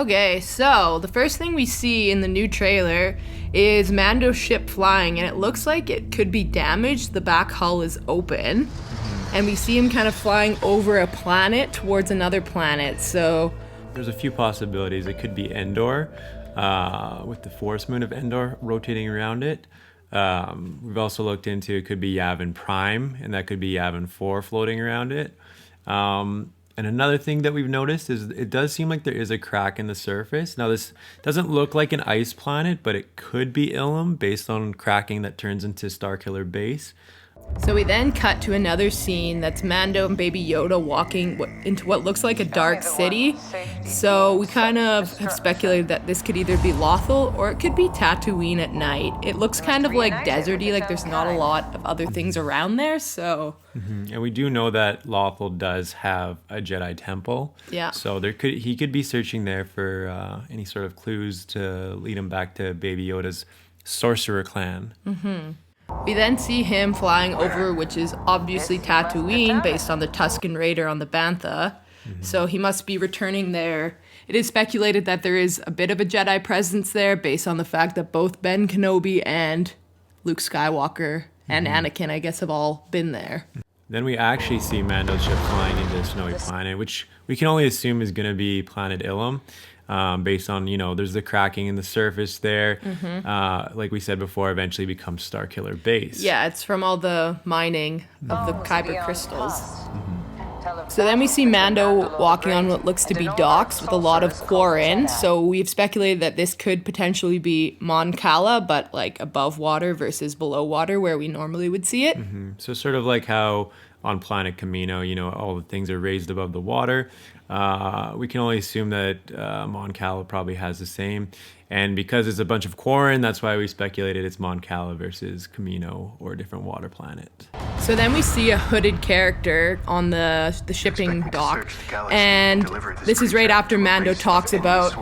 Okay, so the first thing we see in the new trailer is Mando's ship flying, and it looks like it could be damaged. The back hull is open, and we see him kind of flying over a planet towards another planet, so... There's a few possibilities. It could be Endor, with the forest moon of Endor rotating around it. We've also looked into it could be Yavin Prime, and that could be Yavin 4 floating around it. And another thing that we've noticed is it does seem like there is a crack in the surface. Now, this doesn't look like an ice planet, but it could be Ilum based on cracking that turns into Starkiller Base. So we then cut to another scene that's Mando and Baby Yoda walking into what looks like a dark city. So we kind of have speculated that this could either be Lothal or it could be Tatooine at night. It looks kind of like deserty, like there's not a lot of other things around there, so... And we do know that Lothal does have a Jedi temple. Yeah. So he could be searching there for any sort of clues to lead him back to Baby Yoda's sorcerer clan. We then see him flying over, which is obviously Tatooine, based on the Tusken Raider on the Bantha. So he must be returning there. It is speculated that there is a bit of a Jedi presence there, based on the fact that both Ben Kenobi and Luke Skywalker and Anakin, I guess, have all been there. Then we actually see Mando's ship flying into a snowy planet, which we can only assume is going to be planet Ilum. Based on, there's the cracking in the surface there. Like we said before, eventually becomes Starkiller Base. Yeah, it's from all the mining of the Kyber crystals. So then we see Mando walking on what looks to be docks with a lot of Quarren. So we've speculated that this could potentially be Mon Cala, but like above water versus below water where we normally would see it. So sort of like how on planet Camino, all the things are raised above the water. We can only assume that Mon Cala probably has the same. And because it's a bunch of Quarren, that's why we speculated it's Mon Cala versus Camino or a different water planet. So then we see a hooded character on the shipping dock. And this is right after Mando talks about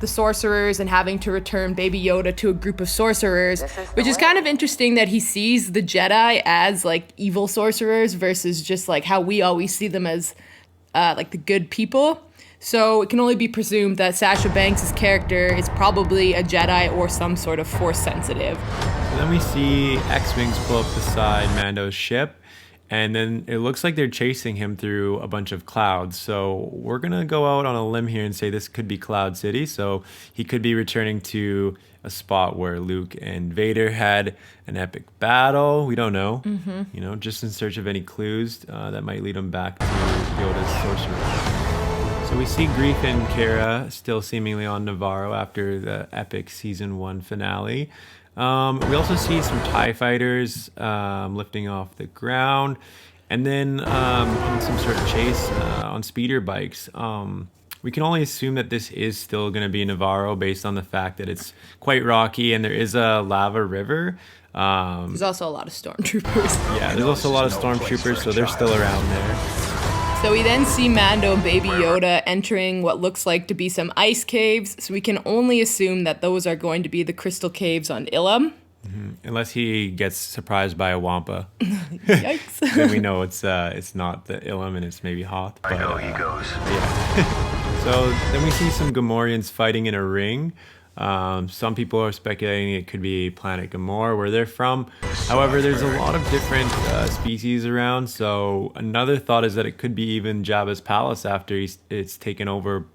the sorcerers and having to return Baby Yoda to a group of sorcerers, which is kind of interesting that he sees the Jedi as like evil sorcerers versus just like how we always see them as like the good people. So it can only be presumed that Sasha Banks' character is probably a Jedi or some sort of Force sensitive. So then we see X-Wings pull up beside Mando's ship, and then it looks like they're chasing him through a bunch of clouds. So we're going to go out on a limb here and say this could be Cloud City. So he could be returning to a spot where Luke and Vader had an epic battle. We don't know. Just in search of any clues that might lead him back to Yoda's sorcerer. So we see Greef and Cara still seemingly on Navarro after the epic Season 1 finale. We also see some TIE fighters lifting off the ground, and then in some sort of chase on speeder bikes. We can only assume that this is still going to be Navarro based on the fact that it's quite rocky and there is a lava river. There's also a lot of stormtroopers. Yeah, there's also a lot of stormtroopers, so they're still around there. So we then see Mando and Baby Yoda entering what looks like to be some ice caves, so we can only assume that those are going to be the crystal caves on Ilum. Unless he gets surprised by a Wampa. Yikes. Then we know it's not the Ilum and it's maybe Hoth. I know he goes. Yeah. So then we see some Gamorreans fighting in a ring. Some people are speculating it could be planet Gamorre, where they're from. However, there's a lot of different species around, so another thought is that it could be even Jabba's palace after it's taken over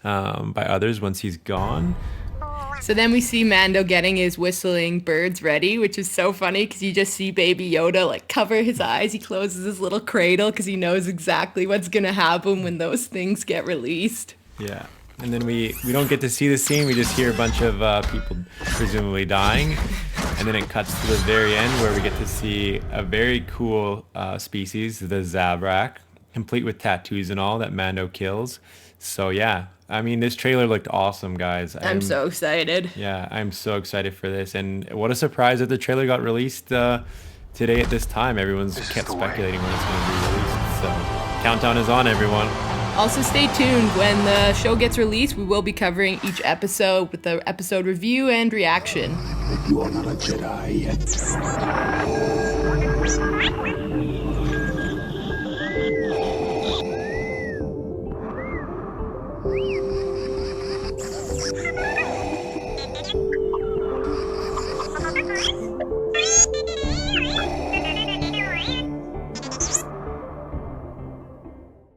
by others once he's gone. So then we see Mando getting his whistling birds ready, which is so funny because you just see Baby Yoda like cover his eyes. He closes his little cradle because he knows exactly what's going to happen when those things get released. Yeah. And then we don't get to see the scene. We just hear a bunch of people presumably dying. And then it cuts to the very end where we get to see a very cool species, the Zabrak, complete with tattoos and all that Mando kills. So yeah, I mean, this trailer looked awesome, guys. I'm so excited. Yeah, I'm so excited for this. And what a surprise that the trailer got released today at this time. Everyone's kept speculating when it's going to be released. So countdown is on, everyone. Also, stay tuned. When the show gets released, we will be covering each episode with the episode review and reaction. You are not a Jedi yet. Jedi.